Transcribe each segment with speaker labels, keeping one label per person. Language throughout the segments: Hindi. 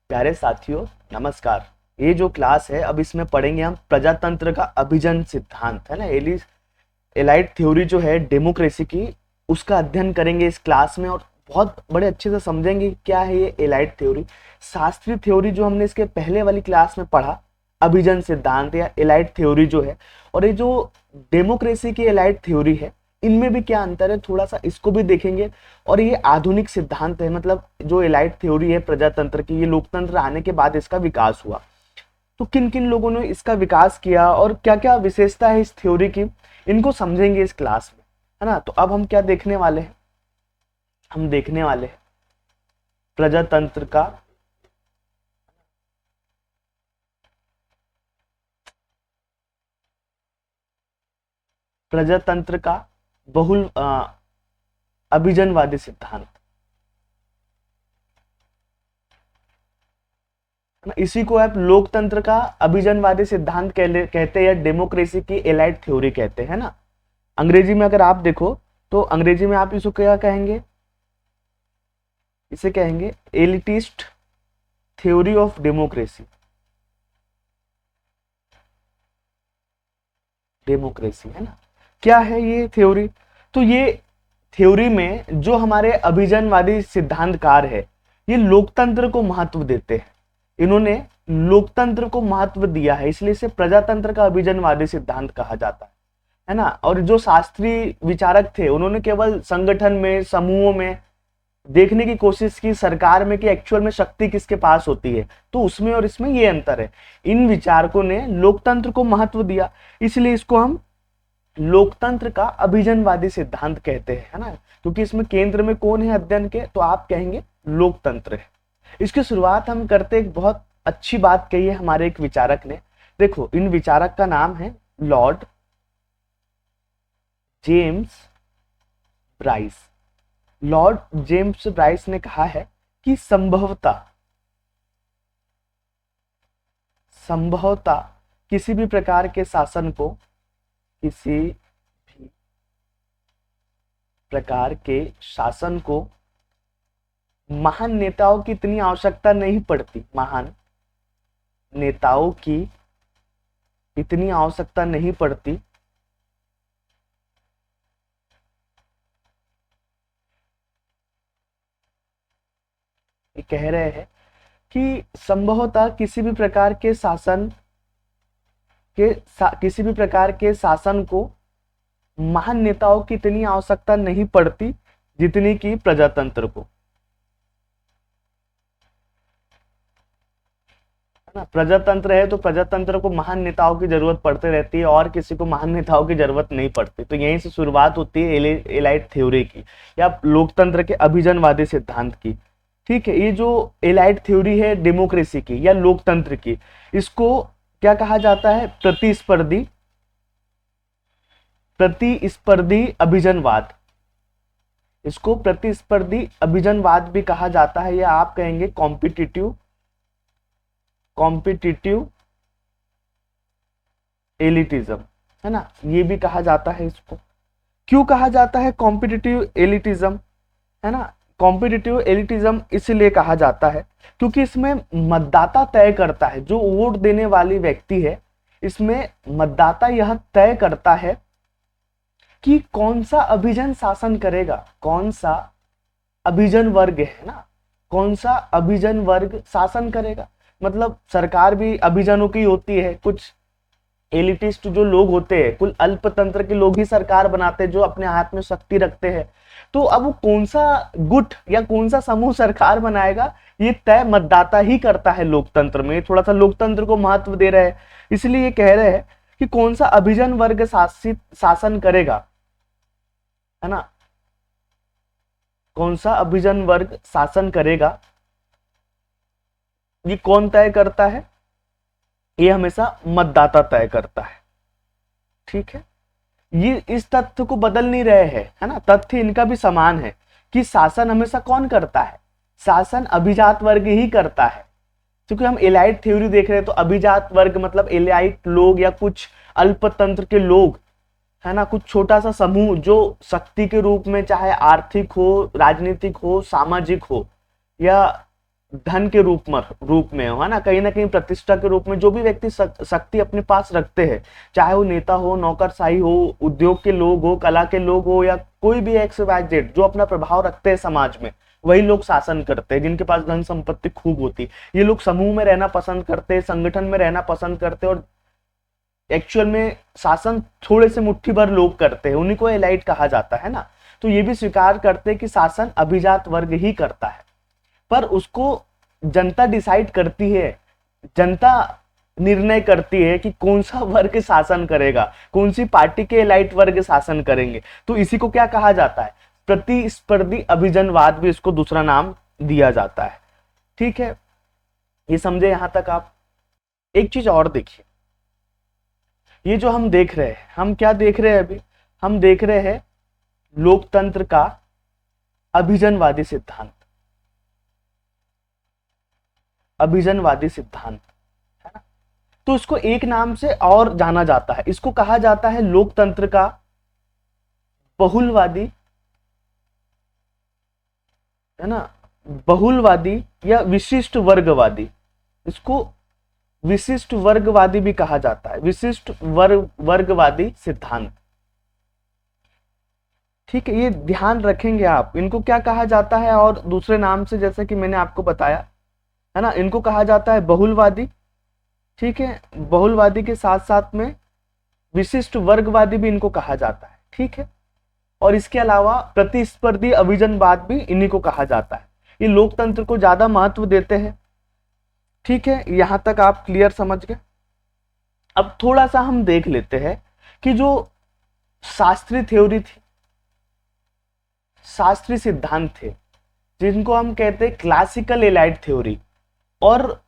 Speaker 1: प्यारे साथियों, नमस्कार। ये जो क्लास है, अब इसमें पढ़ेंगे हम प्रजातंत्र का अभिजन सिद्धांत, है ना। एलाइट थ्योरी जो है डेमोक्रेसी की, उसका अध्ययन करेंगे इस क्लास में और बहुत बड़े अच्छे से समझेंगे क्या है ये एलाइट थ्योरी। शास्त्रीय थ्योरी जो हमने इसके पहले वाली क्लास में पढ़ा, अभिजन सिद्धांत या एलाइट थ्योरी जो है, और ये जो डेमोक्रेसी की एलाइट थ्योरी है, इनमें भी क्या अंतर है, थोड़ा सा इसको भी देखेंगे। और ये आधुनिक सिद्धांत है, मतलब जो एलाइट थ्योरी है प्रजातंत्र की, ये लोकतंत्र आने के बाद इसका विकास हुआ। तो किन किन लोगों ने इसका विकास किया और क्या क्या विशेषता है इस थ्योरी की, इनको समझेंगे इस क्लास में, है ना। तो अब हम क्या देखने वाले हैं, हम देखने वाले हैं प्रजातंत्र का प्रजातंत्र का बहुल अभिजनवादी सिद्धांत, इसी को आप लोकतंत्र का अभिजनवादी सिद्धांत कहते हैं या डेमोक्रेसी की एलाइट थ्योरी कहते हैं ना। अंग्रेजी में अगर आप देखो तो अंग्रेजी में आप इसको क्या कहेंगे, इसे कहेंगे elitist theory of democracy. Democracy, है ना। क्या है ये थ्योरी? तो ये थ्योरी में जो हमारे अभिजनवादी सिद्धांतकार है, ये लोकतंत्र को महत्व देते हैं। इन्होंने लोकतंत्र को महत्व दिया है, इसलिए इसे प्रजातंत्र का अभिजनवादी सिद्धांत कहा जाता है ना। और जो शास्त्रीय विचारक थे, उन्होंने केवल संगठन में, समूहों में देखने की कोशिश की, सरकार में, कि एक्चुअल में शक्ति किसके पास होती है। तो उसमें और इसमें ये अंतर है। इन विचारकों ने लोकतंत्र को महत्व दिया, इसलिए इसको हम लोकतंत्र का अभिजनवादी सिद्धांत कहते हैं, है ना। क्योंकि इसमें केंद्र में कौन है अध्ययन के, तो आप कहेंगे लोकतंत्र है। इसकी शुरुआत हम करते, एक बहुत अच्छी बात कही है हमारे एक विचारक ने। देखो, इन विचारक का नाम है Lord James Bryce. Lord James Bryce ने कहा है कि संभवतः किसी भी प्रकार के शासन को, किसी भी प्रकार के शासन को महान नेताओं की इतनी आवश्यकता नहीं पड़ती। महान नेताओं की इतनी आवश्यकता नहीं पड़ती ये कह रहे हैं कि संभवतः किसी भी प्रकार के शासन को महान नेताओं की इतनी आवश्यकता नहीं पड़ती जितनी की प्रजातंत्र को, है ना। प्रजातंत्र है तो प्रजातंत्र को महान नेताओं की जरूरत पड़ती रहती है, और किसी को महान नेताओं की जरूरत नहीं पड़ती। तो यहीं से शुरुआत होती है एलाइट थ्योरी की या लोकतंत्र के अभिजनवादी सिद्धांत की। ठीक है, ये जो एलाइट थ्योरी है डेमोक्रेसी की या लोकतंत्र की, इसको क्या कहा जाता है, प्रतिस्पर्धी अभिजनवाद। इसको प्रतिस्पर्धी अभिजनवाद भी कहा जाता है, या आप कहेंगे कॉम्पिटिटिव एलिटिज्म, है ना। ये भी कहा जाता है। इसको क्यों कहा जाता है कॉम्पिटिटिव एलिटिज्म, है ना। कॉम्पिटिटिव एलिटिज्म इसलिए कहा जाता है क्योंकि इसमें मतदाता तय करता है, जो वोट देने वाली व्यक्ति है, इसमें मतदाता यह तय करता है कि कौन सा अभिजन शासन करेगा, कौन सा अभिजन वर्ग है ना, कौन सा अभिजन वर्ग शासन करेगा। मतलब सरकार भी अभिजनों की होती है, कुछ एलिटिस्ट जो लोग होते हैं, कुल अल्पतंत्र के लोग ही सरकार बनाते हैं, जो अपने हाथ में शक्ति रखते हैं। तो अब वो कौन सा गुट या कौन सा समूह सरकार बनाएगा, ये तय मतदाता ही करता है लोकतंत्र में। थोड़ा सा लोकतंत्र को महत्व दे रहे हैं, इसलिए ये कह रहे हैं कि कौन सा अभिजन वर्ग शासन करेगा, है ना। कौन सा अभिजन वर्ग शासन करेगा, ये कौन तय करता है, ये हमेशा मतदाता तय करता है। ठीक है, ये इस तथ्य को बदल नहीं रहे हैं, है ना। तथ्य इनका भी समान है कि शासन हमेशा कौन करता है, शासन अभिजात वर्ग ही करता है। क्योंकि हम एलाइट थ्योरी देख रहे हैं, तो अभिजात वर्ग मतलब एलाइट लोग या कुछ अल्पतंत्र के लोग, है ना, कुछ छोटा सा समूह जो शक्ति के रूप में चाहे आर्थिक हो, राजनीतिक हो, सामाजिक हो, या धन के रूप में हो, है ना कहीं प्रतिष्ठा के रूप में जो भी व्यक्ति शक्ति अपने पास रखते हैं, चाहे वो नेता हो, नौकरशाही हो, उद्योग के लोग हो, कला के लोग हो, या कोई भी एक्स वाई जेड जो अपना प्रभाव रखते हैं समाज में, वही लोग शासन करते हैं जिनके पास धन संपत्ति खूब होती है। ये लोग समूह में रहना पसंद करते हैं, संगठन में रहना पसंद करते हैं, और एक्चुअल में शासन थोड़े से मुट्ठी भर लोग करते हैं, उन्हीं को एलाइट कहा जाता है ना। तो ये भी स्वीकार करते हैं कि शासन अभिजात वर्ग ही करता है, पर उसको जनता डिसाइड करती है, जनता निर्णय करती है कि कौन सा वर्ग शासन करेगा, कौन सी पार्टी के एलाइट वर्ग शासन करेंगे। तो इसी को क्या कहा जाता है, प्रतिस्पर्धी अभिजनवाद भी इसको दूसरा नाम दिया जाता है। ठीक है, ये समझे यहां तक आप। एक चीज और देखिए, ये जो हम देख रहे हैं, हम क्या देख रहे हैं अभी, हम देख रहे हैं लोकतंत्र का अभिजनवादी सिद्धांत, अभिजनवादी सिद्धांत, है ना। तो इसको एक नाम से और जाना जाता है, इसको कहा जाता है लोकतंत्र का बहुलवादी, है ना, बहुलवादी या विशिष्ट वर्गवादी। इसको विशिष्ट वर्गवादी भी कहा जाता है, विशिष्ट वर्गवादी सिद्धांत। ठीक है, ये ध्यान रखेंगे आप, इनको क्या कहा जाता है, और दूसरे नाम से जैसे कि मैंने आपको बताया, है ना, इनको कहा जाता है बहुलवादी। ठीक है, बहुलवादी के साथ साथ में विशिष्ट वर्गवादी भी इनको कहा जाता है। ठीक है, और इसके अलावा प्रतिस्पर्धी अभिजनवाद भी इन्हीं को कहा जाता है। ये लोकतंत्र को ज्यादा महत्व देते हैं। ठीक है, यहां तक आप क्लियर समझ गए। अब थोड़ा सा हम देख लेते हैं कि जो शास्त्रीय थ्योरी थी, शास्त्रीय सिद्धांत थे, जिनको हम कहते हैं क्लासिकल एलाइट थ्योरी, और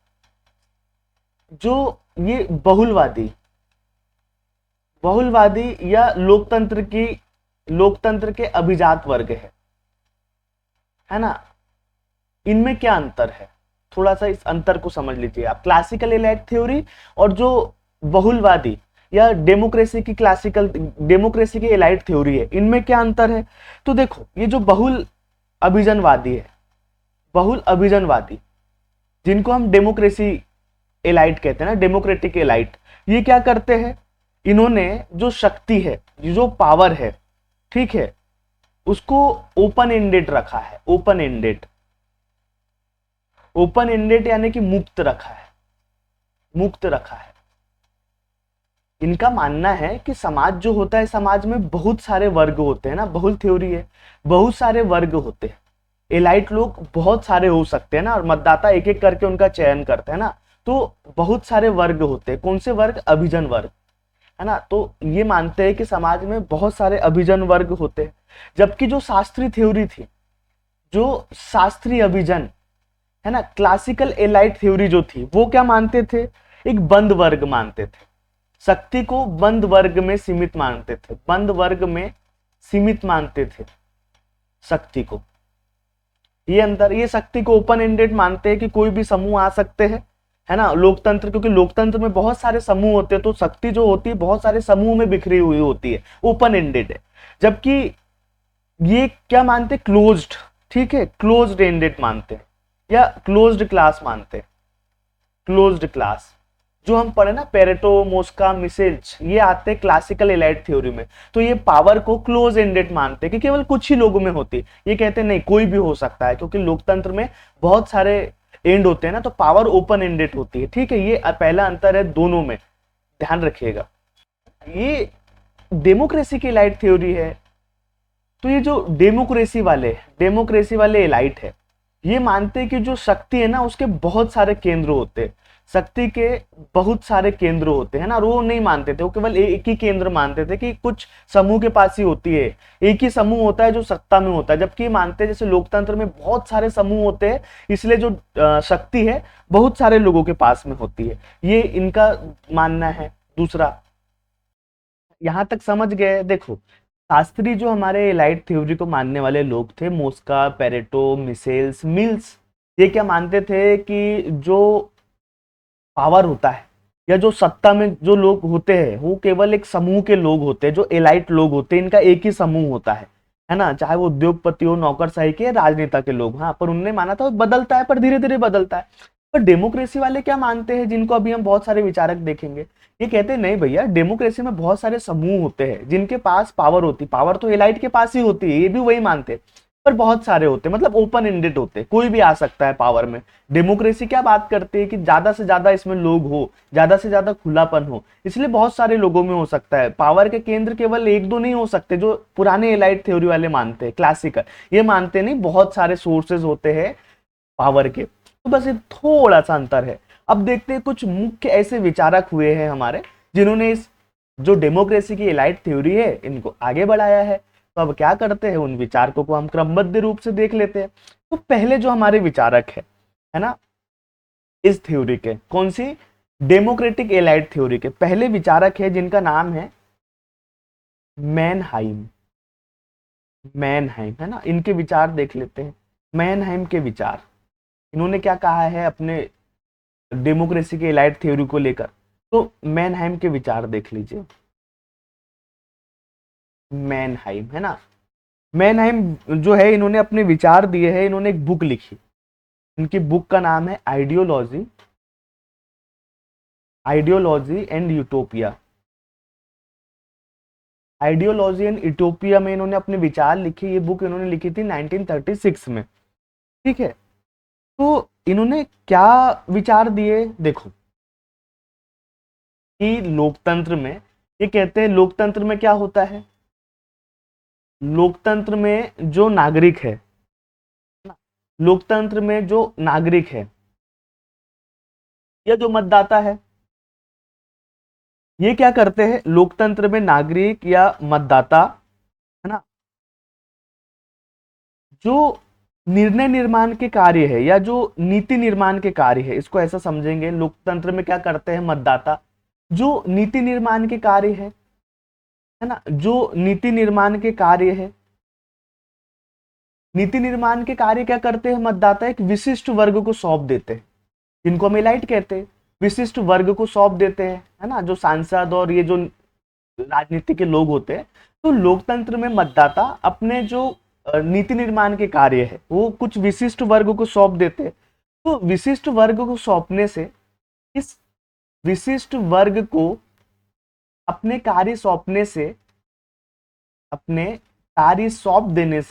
Speaker 1: जो ये बहुलवादी या लोकतंत्र के अभिजात वर्ग है ना, इनमें क्या अंतर है, थोड़ा सा इस अंतर को समझ लीजिए आप। क्लासिकल एलाइट थ्योरी और जो बहुलवादी या डेमोक्रेसी की एलाइट थ्योरी है, इनमें क्या अंतर है। तो देखो, ये जो बहुल अभिजनवादी जिनको हम डेमोक्रेसी एलाइट कहते हैं ना, डेमोक्रेटिक एलाइट, ये क्या करते हैं, इन्होंने जो शक्ति है, जो पावर है, ठीक है, उसको ओपन एंडेड रखा है। ओपन एंडेड यानी कि मुक्त रखा है। इनका मानना है कि समाज जो होता है, समाज में बहुत सारे वर्ग होते हैं ना, बहुल थ्योरी है, बहुत सारे वर्ग होते हैं, एलाइट लोग बहुत सारे हो सकते हैं ना, और मतदाता एक एक करके उनका चयन करते हैं ना, तो बहुत सारे वर्ग होते हैं। कौन से वर्ग, अभिजन वर्ग, है ना। तो ये मानते हैं कि समाज में बहुत सारे अभिजन वर्ग होते हैं। जबकि जो शास्त्रीय थ्योरी थी, जो शास्त्रीय अभिजन, है ना, क्लासिकल एलाइट थ्योरी जो थी, वो क्या मानते थे, एक बंद वर्ग मानते थे, शक्ति को बंद वर्ग में सीमित मानते थे, शक्ति को। ये अंदर, ये शक्ति को ओपन एंडेड मानते हैं कि कोई भी समूह आ सकते हैं, है ना। लोकतंत्र, क्योंकि लोकतंत्र में बहुत सारे समूह होते हैं, तो शक्ति जो होती है बहुत सारे समूह में बिखरी हुई होती है, ओपन एंडेड है। जबकि ये क्या मानते, क्लोज्ड, ठीक है, क्लोज्ड एंडेड मानते हैं, या क्लोज्ड क्लास मानते हैं। क्लोज्ड क्लास जो हम पढ़े ना, पेरेटो, मोस्का, मिसेल्स, ये आते हैं क्लासिकल एलाइट थ्योरी में। तो ये पावर को क्लोज एंडेड मानते हैं कि केवल कुछ ही लोगों में होती है। ये कहते हैं नहीं, कोई भी हो सकता है, क्योंकि लोकतंत्र में बहुत सारे एंड होते हैं ना, तो पावर ओपन एंडेड होती है। ठीक है, ये पहला अंतर है दोनों में, ध्यान रखिएगा। ये डेमोक्रेसी की एलाइट थ्योरी है। तो ये जो डेमोक्रेसी वाले एलाइट है, ये मानते हैं कि जो शक्ति है ना, उसके बहुत सारे केंद्र होते हैं, शक्ति के बहुत सारे केंद्र होते हैं ना। और वो नहीं मानते थे, वो केवल एक ही केंद्र मानते थे कि कुछ समूह के पास ही होती है, एक ही समूह होता है जो सत्ता में होता है। जबकि मानते हैं जैसे लोकतंत्र में बहुत सारे समूह होते हैं, इसलिए जो शक्ति है बहुत सारे लोगों के पास में होती है, ये इनका मानना है। दूसरा, यहां तक समझ गए। देखो, शास्त्री जो हमारे एलाइट थ्योरी को मानने वाले लोग थे, मोस्का, पेरेटो, मिल्स, ये क्या मानते थे कि जो पावर होता है या जो सत्ता में जो लोग होते हैं, वो केवल एक समूह के लोग होते हैं, जो एलाइट लोग होते हैं, इनका एक ही समूह होता है है ना, चाहे वो उद्योगपति हो, नौकरशाही के, राजनेता के लोग, हाँ, पर उनने माना था बदलता है, पर धीरे धीरे बदलता है। पर डेमोक्रेसी वाले क्या मानते हैं, जिनको अभी हम बहुत सारे विचारक देखेंगे, ये कहते हैं नहीं भैया, डेमोक्रेसी में बहुत सारे समूह होते हैं जिनके पास पावर होती, पावर तो एलाइट के पास ही होती है, ये भी वही मानते हैं, पर बहुत सारे होते हैं, मतलब ओपन एंडेड होते हैं, कोई भी आ सकता है पावर में। डेमोक्रेसी क्या बात करती है कि ज्यादा से ज्यादा इसमें लोग हो, ज्यादा से ज्यादा खुलापन हो, इसलिए बहुत सारे लोगों में हो सकता है, पावर के केंद्र केवल एक दो नहीं हो सकते, जो पुराने एलाइट थ्योरी वाले मानते हैं, क्लासिकल, ये मानते नहीं, बहुत सारे सोर्सेज होते हैं पावर के। तो बस ये थोड़ा सा अंतर है। अब देखते हैं कुछ मुख्य ऐसे विचारक हुए हैं हमारे, जिन्होंने इस जो डेमोक्रेसी की एलाइट थ्योरी है इनको आगे बढ़ाया है। तो अब क्या करते हैं, उन विचारकों को हम क्रमबद्ध रूप से देख लेते हैं। तो पहले जो हमारे विचारक है ना, इस थ्योरी के, कौन सी, डेमोक्रेटिक एलाइट थ्योरी के पहले विचारक है, जिनका नाम है मैनहाइम। मैनहाइम, है ना, इनके विचार देख लेते हैं। मैनहाइम के विचार, इन्होंने क्या कहा है अपने डेमोक्रेसी के एलाइट थ्योरी को लेकर। तो मैनहाइम के विचार देख लीजिए। मैनहाइम, है ना, मैनहाइम जो है, इन्होंने अपने विचार दिए हैं, इन्होंने एक बुक लिखी, इनकी बुक का नाम है ideology, ideology and utopia. Ideology and utopia में इन्होंने अपने विचार लिखे, ये बुक इन्होंने लिखी थी 1936 में। ठीक है, तो इन्होंने क्या विचार दिए, देखो कि लोकतंत्र में, ये कहते हैं लोकतंत्र में क्या होता है, लोकतंत्र में जो नागरिक है, लोकतंत्र में जो नागरिक है या जो मतदाता है, ये क्या करते हैं, लोकतंत्र में नागरिक या मतदाता, है ना, जो निर्णय निर्माण के कार्य है या जो नीति निर्माण के कार्य है, इसको ऐसा समझेंगे, लोकतंत्र में क्या करते हैं मतदाता, जो नीति निर्माण के कार्य है ना, जो नीति निर्माण के कार्य है, नीति निर्माण के कार्य क्या करते हैं मतदाता, एक विशिष्ट वर्ग को सौंप देते हैं, जिनको हम एलाइट कहते हैं, विशिष्ट वर्ग को सौंप देते हैं, है ना, जो सांसद और ये जो राजनीति के लोग होते हैं। तो लोकतंत्र में मतदाता अपने जो नीति निर्माण के कार्य है वो कुछ विशिष्ट वर्ग को सौंप देते हैं। तो विशिष्ट वर्ग को सौंपने से, इस विशिष्ट वर्ग को अपने कार्य सौंपने से, अपने कार्य सौंप देने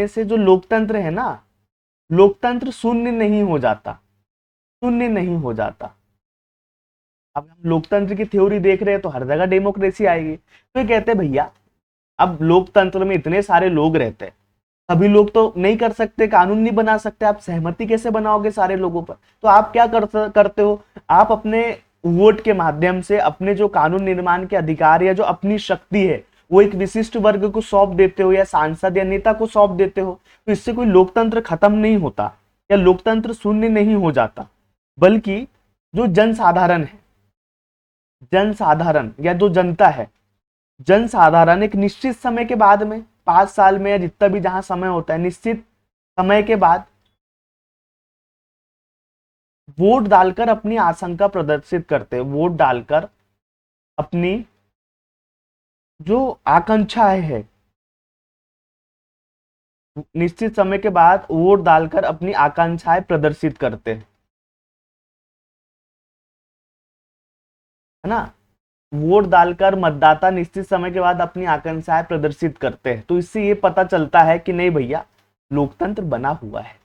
Speaker 1: से जो लोकतंत्र है ना, लोकतंत्र शून्य नहीं हो जाता, शून्य नहीं हो जाता। अब हम लोकतंत्र की थ्योरी देख रहे हैं तो हर जगह डेमोक्रेसी आएगी। तो ये कहते हैं भैया, अब लोकतंत्र में इतने सारे लोग रहते हैं, सभी लोग तो नहीं कर सकते, कानून नहीं बना सकते, आप सहमति कैसे बनाओगे सारे लोगों पर। तो आप क्या करते हो, आप अपने वोट के माध्यम से अपने जो कानून निर्माण के अधिकार या जो अपनी शक्ति है वो एक विशिष्ट वर्ग को सौंप देते हो, या सांसद या नेता को सौंप देते हो। तो इससे कोई लोकतंत्र खत्म नहीं होता या लोकतंत्र शून्य नहीं हो जाता, बल्कि जो जनसाधारण है, जनसाधारण या जो जनता है, जनसाधारण एक निश्चित समय के बाद में, 5 साल में या जितना भी जहां समय होता है, निश्चित समय के बाद वोट डालकर अपनी आशंका प्रदर्शित करते हैं, वोट डालकर अपनी जो आकांक्षाएं है, निश्चित समय के बाद वोट डालकर अपनी आकांक्षाएं प्रदर्शित करते हैं, है ना, वोट डालकर मतदाता निश्चित समय के बाद अपनी आकांक्षाएं प्रदर्शित करते हैं। तो इससे ये पता चलता है कि नहीं भैया, लोकतंत्र बना हुआ है।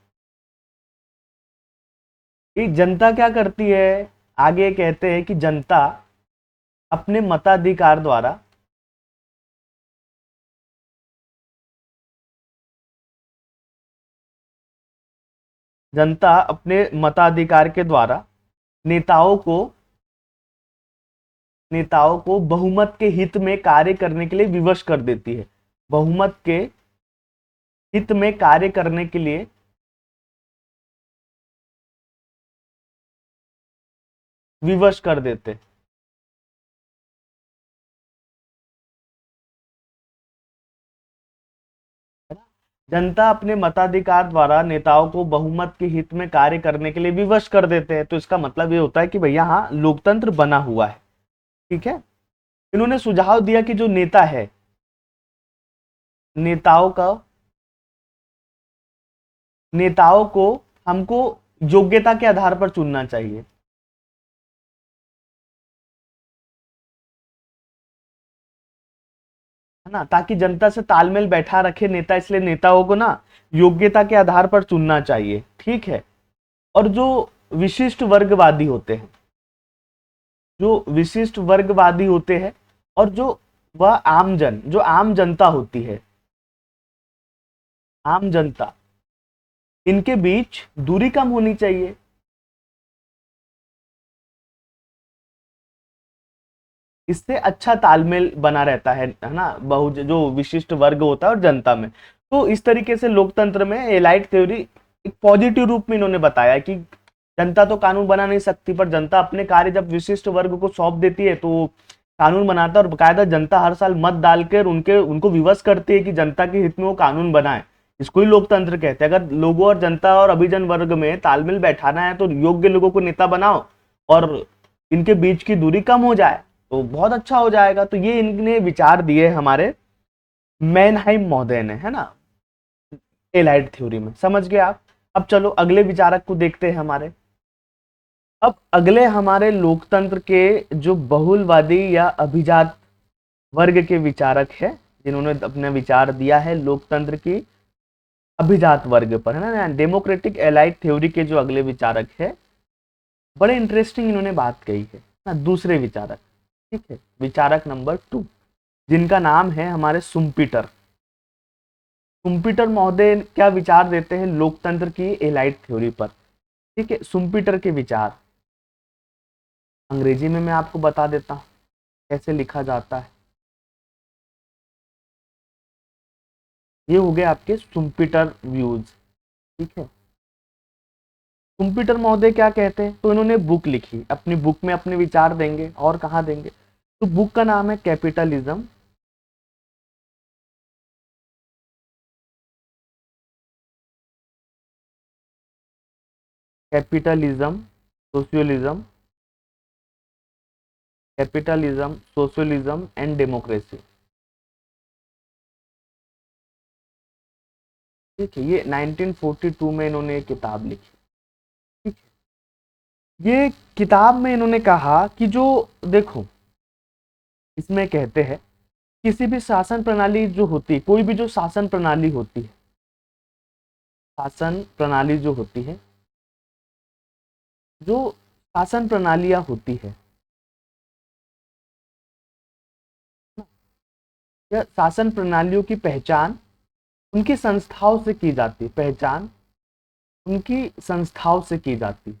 Speaker 1: ये जनता क्या करती है, आगे कहते हैं कि जनता अपने मताधिकार द्वारा, जनता अपने मताधिकार के द्वारा नेताओं को, नेताओं को बहुमत के हित में कार्य करने के लिए विवश कर देती है, बहुमत के हित में कार्य करने के लिए विवश कर देते। जनता अपने मताधिकार द्वारा नेताओं को बहुमत के हित में कार्य करने के लिए विवश कर देते हैं। तो इसका मतलब ये होता है कि भैया हाँ, लोकतंत्र बना हुआ है। ठीक है, इन्होंने सुझाव दिया कि जो नेता है, नेताओं का नेताओं को हमको योग्यता के आधार पर चुनना चाहिए। है ना, ताकि जनता से तालमेल बैठा रखे नेता, इसलिए नेताओं को ना योग्यता के आधार पर चुनना चाहिए। ठीक है। और जो विशिष्ट वर्गवादी होते हैं, जो विशिष्ट वर्गवादी होते हैं और जो वह आमजन, जो आम जनता होती है, आम जनता, इनके बीच दूरी कम होनी चाहिए। इससे अच्छा तालमेल बना रहता है ना, बहु जो विशिष्ट वर्ग होता है और जनता में। तो इस तरीके से लोकतंत्र में एलाइट थ्योरी एक पॉजिटिव रूप में इन्होंने बताया कि जनता तो कानून बना नहीं सकती, पर जनता अपने कार्य जब विशिष्ट वर्ग को सौंप देती है तो कानून बनाता है, और बकायदा जनता हर साल मत डालकर उनको विवश करती है कि जनता के हित में वो कानून बनाए। इसको ही लोकतंत्र कहते हैं। अगर लोगों और जनता और अभिजन वर्ग में तालमेल बैठाना है तो योग्य लोगों को नेता बनाओ और इनके बीच की दूरी कम हो जाए तो बहुत अच्छा हो जाएगा। तो ये इनने विचार दिए हमारे मैनहाइम महोदय ने, है ना, एलाइड थ्योरी में। समझ गए आप। अब चलो अगले विचारक को देखते हैं हमारे। अब अगले हमारे लोकतंत्र के जो बहुलवादी या अभिजात वर्ग के विचारक है, जिन्होंने अपना विचार दिया है लोकतंत्र की अभिजात वर्ग पर, है ना, डेमोक्रेटिक एलाइड थ्योरी के जो अगले विचारक है, बड़े इंटरेस्टिंग इन्होंने बात कही है ना, दूसरे विचारक। ठीक है, विचारक नंबर 2, जिनका नाम है हमारे सुम्पीटर। सुम्पीटर महोदय क्या विचार देते हैं लोकतंत्र की एलाइड थ्योरी पर। ठीक है, सुम्पीटर के विचार अंग्रेजी में मैं आपको बता देता हूं कैसे लिखा जाता है। ये हो गए आपके सुम्पीटर व्यूज। ठीक है, सुम्पीटर महोदय क्या कहते हैं, तो इन्होंने बुक लिखी, अपनी बुक में अपने विचार देंगे, और कहाँ देंगे, तो बुक का नाम है capitalism, capitalism socialism, capitalism socialism and democracy. ठीक है, ये 1942 में इन्होंने एक किताब लिखी। ठीक है, ये किताब में इन्होंने कहा कि जो, देखो, इसमें कहते हैं किसी भी शासन प्रणाली जो होती है, कोई भी जो शासन प्रणाली होती है, शासन प्रणाली जो होती है, जो शासन प्रणालियां होती है, या शासन प्रणालियों की पहचान उनकी संस्थाओं से की जाती है, पहचान उनकी संस्थाओं से की जाती है।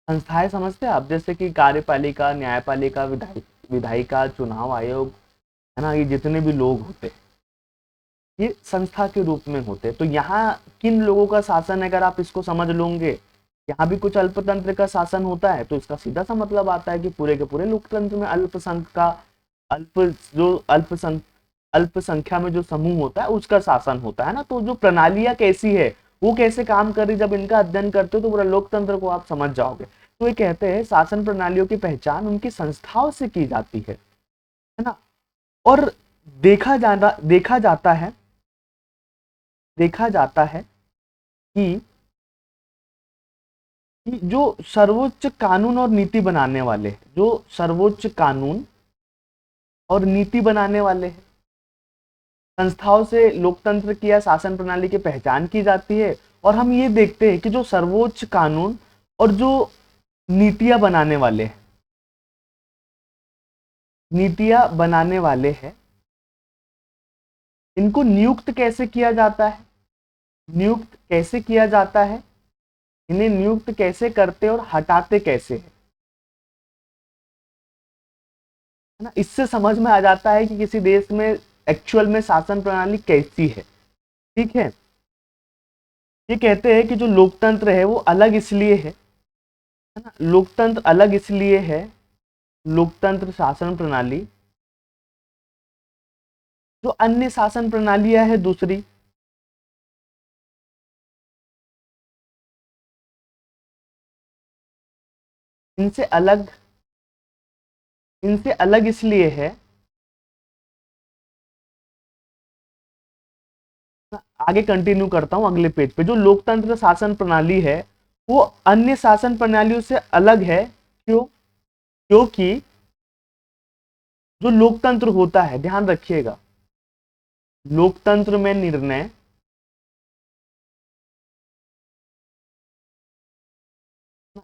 Speaker 1: संस्थाएं समझते हैं आप, जैसे कि कार्यपालिका, न्यायपालिका, विधायिका, चुनाव आयोग, है ना, ये जितने भी लोग होते हैं ये संस्था के रूप में होते हैं। तो यहाँ किन लोगों का शासन है, अगर आप इसको समझ लोगे, यहाँ भी कुछ अल्पतंत्र का शासन होता है, तो इसका सीधा सा मतलब आता है कि पूरे के पूरे लोकतंत्र में अल्पसंख्यक का, अल्प जो अल्पसंख्या में जो समूह होता है उसका शासन होता है ना। तो जो प्रणालियां कैसी है, वो कैसे काम कर रही, जब इनका अध्ययन करते हो तो पूरा लोकतंत्र को आप समझ जाओगे। तो ये कहते हैं शासन प्रणालियों की पहचान उनकी संस्थाओं से की जाती है ना। और देखा जाता है, देखा जाता है कि जो सर्वोच्च कानून और नीति बनाने वाले, जो सर्वोच्च कानून और नीति बनाने वाले हैं, संस्थाओं से लोकतंत्र की या शासन प्रणाली की पहचान की जाती है। और हम ये देखते हैं कि जो सर्वोच्च कानून और जो नीतियां बनाने वाले हैं, नीतियां बनाने वाले हैं, इनको नियुक्त कैसे किया जाता है, नियुक्त कैसे किया जाता है, इन्हें नियुक्त कैसे करते और हटाते कैसे है ना। इससे समझ में आ जाता है कि किसी देश में एक्चुअल में शासन प्रणाली कैसी है। ठीक है, ये कहते हैं कि जो लोकतंत्र है वो अलग इसलिए है ना, लोकतंत्र अलग इसलिए है, लोकतंत्र शासन प्रणाली जो अन्य शासन प्रणालियां है दूसरी, इनसे अलग इसलिए है, आगे कंटिन्यू करता हूं अगले पेज पे। जो लोकतंत्र शासन प्रणाली है वो अन्य शासन प्रणालियों से अलग है। क्यों? क्योंकि जो लोकतंत्र होता है, ध्यान रखिएगा, लोकतंत्र में निर्णय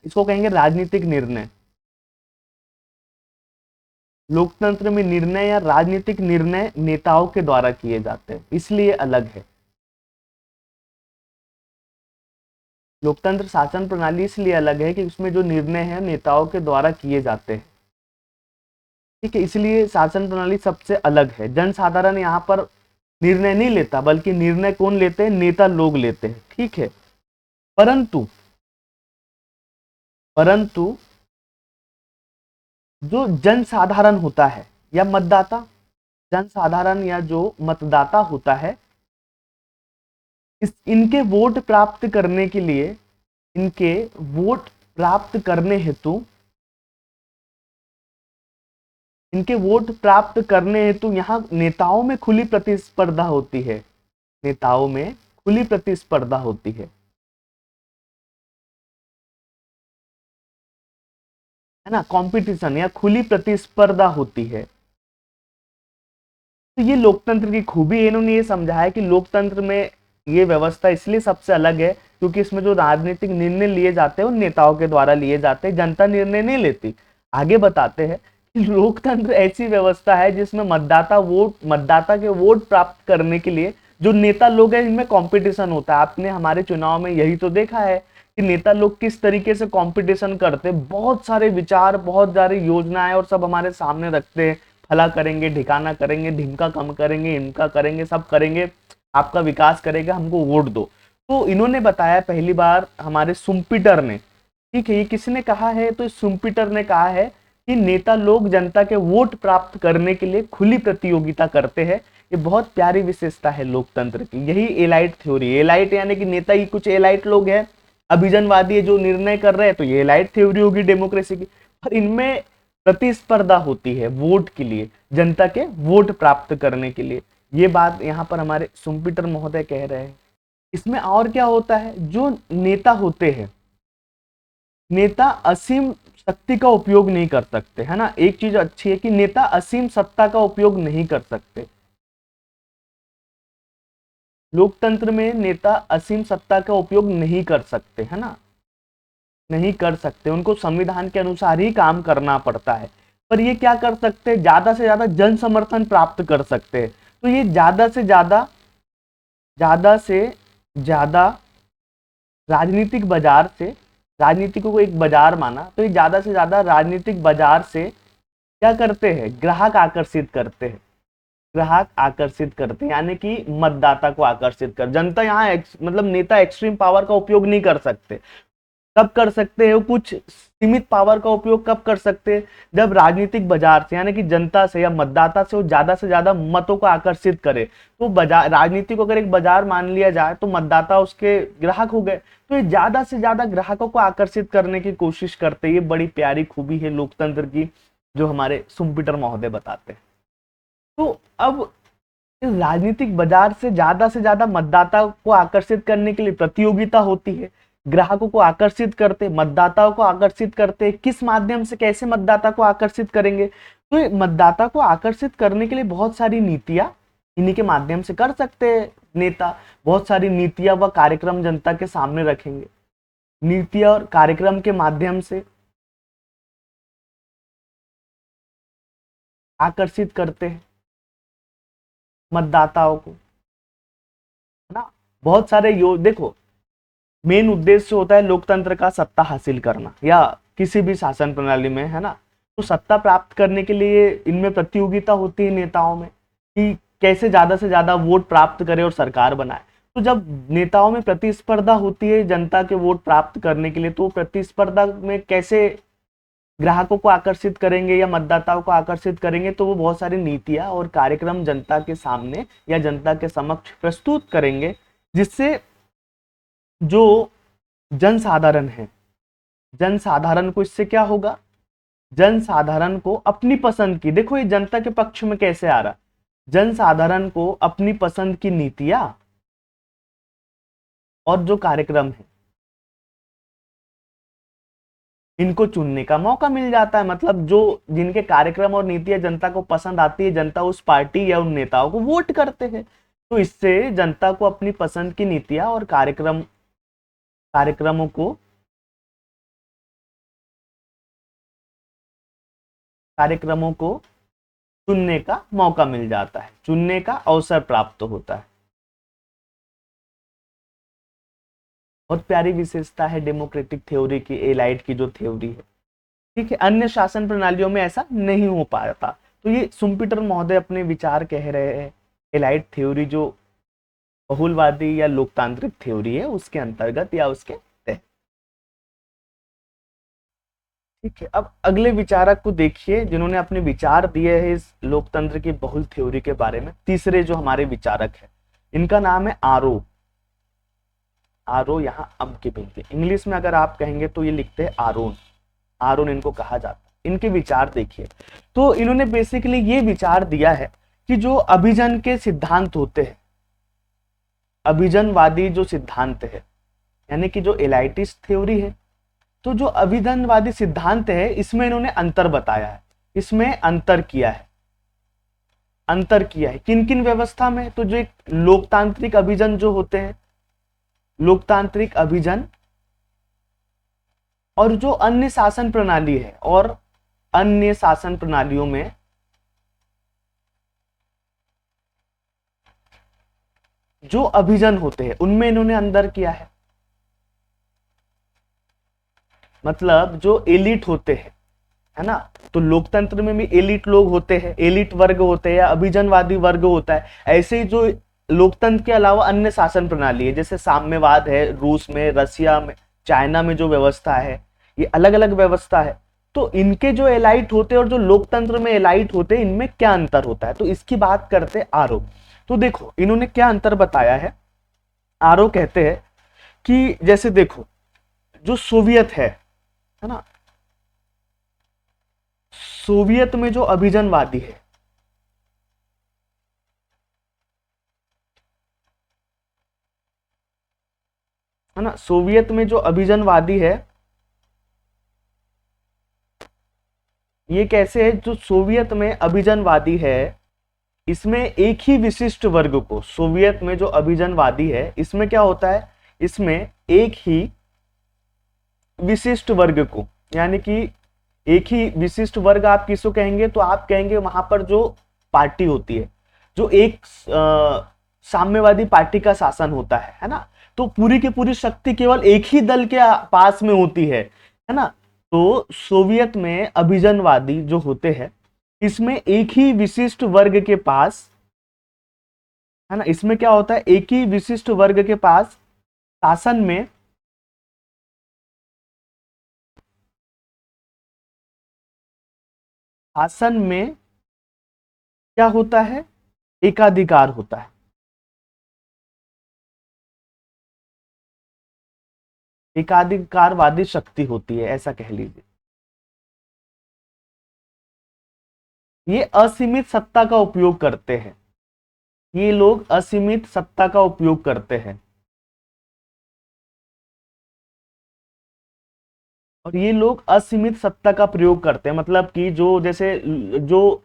Speaker 1: इसको कहेंगे राजनीतिक निर्णय। लोकतंत्र में निर्णय या राजनीतिक निर्णय नेताओं के द्वारा किए जाते हैं, इसलिए अलग है। लोकतंत्र शासन प्रणाली इसलिए अलग है कि उसमें जो निर्णय है नेताओं के द्वारा किए जाते हैं, ठीक है, इसलिए शासन प्रणाली सबसे अलग है। जनसाधारण यहाँ पर निर्णय नहीं लेता, बल्कि निर्णय कौन लेते हैं? नेता लोग लेते हैं, ठीक है। परंतु परंतु जो जनसाधारण होता है या मतदाता, जनसाधारण या जो मतदाता होता है, इनके वोट प्राप्त करने के लिए, इनके वोट प्राप्त करने हेतु इनके वोट प्राप्त करने हेतु यहाँ नेताओं में खुली प्रतिस्पर्धा होती है। नेताओं में खुली प्रतिस्पर्धा होती है ना, कंपटीशन या खुली प्रतिस्पर्धा होती है। तो ये लोकतंत्र की खूबी है। इन्होंने ये समझा है कि लोकतंत्र में ये व्यवस्था इसलिए सबसे अलग है क्योंकि इसमें जो राजनीतिक निर्णय लिए जाते हैं उन नेताओं के द्वारा लिए जाते हैं, जनता निर्णय नहीं लेती। आगे बताते हैं कि लोकतंत्र ऐसी व्यवस्था है जिसमें मतदाता के वोट प्राप्त करने के लिए जो नेता लोग हैं इनमें कंपटीशन होता है। आपने हमारे चुनाव में यही तो देखा है कि नेता लोग किस तरीके से कंपटीशन करते हैं, बहुत सारे विचार, बहुत सारी योजनाएं और सब हमारे सामने रखते हैं। फला करेंगे, ठिकाना करेंगे, ढिमका कम करेंगे, इनका करेंगे, सब करेंगे, आपका विकास करेगा, हमको वोट दो। तो इन्होंने बताया पहली बार हमारे सुम्पीटर ने, ठीक है, ये किसने कहा है? तो सुम्पीटर ने कहा है कि नेता लोग जनता के वोट प्राप्त करने के लिए खुली प्रतियोगिता करते हैं। ये बहुत प्यारी विशेषता है लोकतंत्र की। यही एलाइट थ्योरी, एलाइट यानी कि नेता ही कुछ एलाइट लोग हैं, अभिजनवादी है जो निर्णय कर रहे हैं, तो ये एलाइट थ्योरी होगी डेमोक्रेसी की। पर इनमें प्रतिस्पर्धा होती है वोट के लिए, जनता के वोट प्राप्त करने के लिए। ये बात यहाँ पर हमारे सुम्पीटर महोदय कह रहे हैं। इसमें और क्या होता है? जो नेता होते हैं, नेता असीम शक्ति का उपयोग नहीं कर सकते, है ना। एक चीज अच्छी है कि नेता असीम सत्ता का उपयोग नहीं कर सकते। लोकतंत्र में नेता असीम सत्ता का उपयोग नहीं कर सकते, है ना, नहीं कर सकते। उनको संविधान के अनुसार ही काम करना पड़ता है। पर ये क्या कर सकते हैं? ज्यादा से ज्यादा जन समर्थन प्राप्त कर सकते हैं। तो ये ज्यादा से ज्यादा राजनीतिक बाजार से, राजनीति को एक बाजार माना, तो ये ज्यादा से ज्यादा राजनीतिक बाजार से क्या करते हैं? ग्राहक आकर्षित करते हैं, ग्राहक आकर्षित करते हैं, यानी कि मतदाता को आकर्षित कर। जनता यहाँ मतलब नेता एक्सट्रीम पावर का उपयोग नहीं कर सकते। कब कर सकते हैं? कुछ सीमित पावर का उपयोग कब कर सकते हैं? जब राजनीतिक बाजार से, यानी कि जनता से या मतदाता से वो ज्यादा से ज्यादा मतों को आकर्षित करे। तो बाजार, राजनीति को अगर एक बाजार मान लिया जाए तो मतदाता उसके ग्राहक हो गए। तो ये ज्यादा से ज्यादा ग्राहकों को आकर्षित करने की कोशिश करते हैं। ये बड़ी प्यारी खूबी है लोकतंत्र की जो हमारे सुम्पीटर महोदय बताते हैं। तो अब इस राजनीतिक बाजार से ज्यादा मतदाता को आकर्षित करने के लिए प्रतियोगिता होती है। ग्राहकों को आकर्षित करते, मतदाताओं को आकर्षित करते, किस माध्यम से, कैसे मतदाता को आकर्षित करेंगे? तो मतदाता को आकर्षित करने के लिए बहुत सारी नीतियां इन्हीं के माध्यम से कर सकते हैं नेता। बहुत सारी नीतियां व कार्यक्रम जनता के सामने रखेंगे। नीतियां और कार्यक्रम के माध्यम से आकर्षित करते हैं मतदाताओं को, है ना। बहुत सारे देखो, मेन उद्देश्य होता है लोकतंत्र का सत्ता हासिल करना, या किसी भी शासन प्रणाली में, है ना। तो सत्ता प्राप्त करने के लिए इनमें प्रतियोगिता होती है नेताओं में कि कैसे ज्यादा से ज्यादा वोट प्राप्त करे और सरकार बनाए। तो जब नेताओं में प्रतिस्पर्धा होती है जनता के वोट प्राप्त करने के लिए, तो प्रतिस्पर्धा में कैसे ग्राहकों को आकर्षित करेंगे या मतदाताओं को आकर्षित करेंगे? तो वो बहुत सारी नीतियां और कार्यक्रम जनता के सामने या जनता के समक्ष प्रस्तुत करेंगे, जिससे जो जनसाधारण है, जनसाधारण को इससे क्या होगा, जनसाधारण को अपनी पसंद की, देखो ये जनता के पक्ष में कैसे आ रहा, जनसाधारण को अपनी पसंद की नीतियां और जो कार्यक्रम है इनको चुनने का मौका मिल जाता है। मतलब जो जिनके कार्यक्रम और नीतियां जनता को पसंद आती है, जनता उस पार्टी या उन नेताओं को वोट करते हैं। तो इससे जनता को अपनी पसंद की नीतियां और कार्यक्रमों को चुनने का मौका मिल जाता है, चुनने का अवसर प्राप्त होता है। बहुत प्यारी विशेषता है डेमोक्रेटिक थ्योरी की, एलाइट की जो थ्योरी है, ठीक है। अन्य शासन प्रणालियों में ऐसा नहीं हो पाता। तो ये सुम्पीटर महोदय अपने विचार कह रहे हैं एलाइट थ्योरी जो बहुलवादी या लोकतांत्रिक थ्योरी है उसके अंतर्गत या उसके तहत, ठीक है। अब अगले विचारक को देखिए जिन्होंने अपने विचार दिए हैं इस लोकतंत्र की बहुल थ्योरी के बारे में। तीसरे जो हमारे विचारक है इनका नाम है आरो। आरो यहाँ अम के बिंदु, इंग्लिश में अगर आप कहेंगे तो ये लिखते हैं आरोन, आरोन इनको कहा जाता है। इनके विचार देखिए, तो इन्होंने बेसिकली ये विचार दिया है कि जो अभिजन के सिद्धांत होते हैं, अभिजनवादी जो सिद्धांत है, यानी कि जो एलाइटिस्ट थ्योरी है, तो जो अभिजनवादी सिद्धांत है इसमें इन्होंने अंतर बताया है, इसमें अंतर किया है किन किन व्यवस्था में। तो जो एक लोकतांत्रिक अभिजन जो होते हैं, लोकतांत्रिक अभिजन, और जो अन्य शासन प्रणाली है, और अन्य शासन प्रणालियों में जो अभिजन होते हैं उनमें इन्होंने अंदर किया है। मतलब जो एलिट होते हैं, है ना, तो लोकतंत्र में भी एलिट लोग होते हैं, एलिट वर्ग होते हैं या अभिजनवादी वर्ग होता है। ऐसे ही जो लोकतंत्र के अलावा अन्य शासन प्रणाली है, जैसे साम्यवाद है, रूस में, रसिया में, चाइना में जो व्यवस्था है, ये अलग अलग व्यवस्था है। तो इनके जो एलाइट होते हैं और जो लोकतंत्र में एलाइट होते हैं, इनमें क्या अंतर होता है, तो इसकी बात करते आरो। तो देखो इन्होंने क्या अंतर बताया है। आरो कहते हैं कि जैसे देखो जो सोवियत है ना, सोवियत में जो अभिजनवादी है, ना, सोवियत में जो अभिजनवादी है ये कैसे है, जो सोवियत में अभिजनवादी है इसमें एक ही विशिष्ट वर्ग को, सोवियत में जो अभिजनवादी है इसमें क्या होता है, इसमें एक ही विशिष्ट वर्ग को, यानी कि एक ही विशिष्ट वर्ग आप किसको कहेंगे, तो आप कहेंगे वहां पर जो पार्टी होती है, जो एक साम्यवादी पार्टी का शासन होता है ना, तो पूरी की पूरी शक्ति केवल एक ही दल के पास में होती है ना। तो सोवियत में अभिजनवादी जो होते हैं इसमें एक ही विशिष्ट वर्ग के पास, है ना, इसमें क्या होता है, एक ही विशिष्ट वर्ग के पास शासन में क्या होता है, एकाधिकार होता है। एकाधिकारवादी शक्ति होती है, ऐसा कह लीजिए। ये असीमित सत्ता का उपयोग करते हैं, ये लोग असीमित सत्ता का उपयोग करते हैं, और ये लोग असीमित सत्ता का प्रयोग करते हैं। मतलब कि जो जैसे जो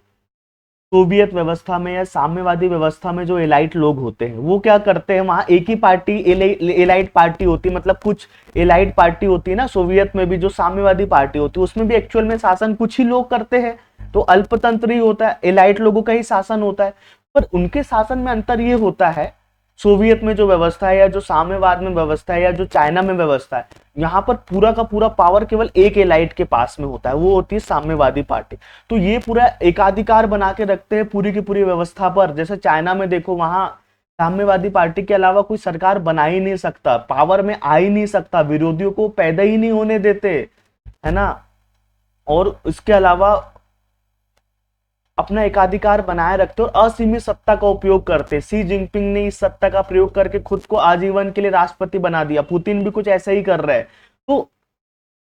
Speaker 1: सोवियत व्यवस्था में या साम्यवादी व्यवस्था में जो एलाइट लोग होते हैं वो क्या करते हैं, वहां एक ही पार्टी एलाइट पार्टी होती है, मतलब कुछ एलाइट पार्टी होती है ना, सोवियत में भी जो साम्यवादी पार्टी होती है उसमें भी एक्चुअल में शासन कुछ ही लोग करते हैं, तो अल्पतंत्र ही होता है, एलाइट लोगों का ही शासन होता है। पर उनके शासन में अंतर ये होता है, सोवियत में जो व्यवस्था है या जो साम्यवाद में व्यवस्था है या जो चाइना में व्यवस्था है, यहाँ पर पूरा का पूरा पावर केवल एक एलाइट के पास में होता है, वो होती है साम्यवादी पार्टी। तो ये पूरा एकाधिकार बना के रखते हैं पूरी की पूरी व्यवस्था पर। जैसे चाइना में देखो, वहां साम्यवादी पार्टी के अलावा कोई सरकार बना ही नहीं सकता, पावर में आ ही नहीं सकता, विरोधियों को पैदा ही नहीं होने देते, है ना। और इसके अलावा अपना एकाधिकार बनाए रखते और असीमित सत्ता का उपयोग करते। सी जिनपिंग ने इस सत्ता का प्रयोग करके खुद को आजीवन के लिए राष्ट्रपति बना दिया, पुतिन भी कुछ ऐसा ही कर रहा है। तो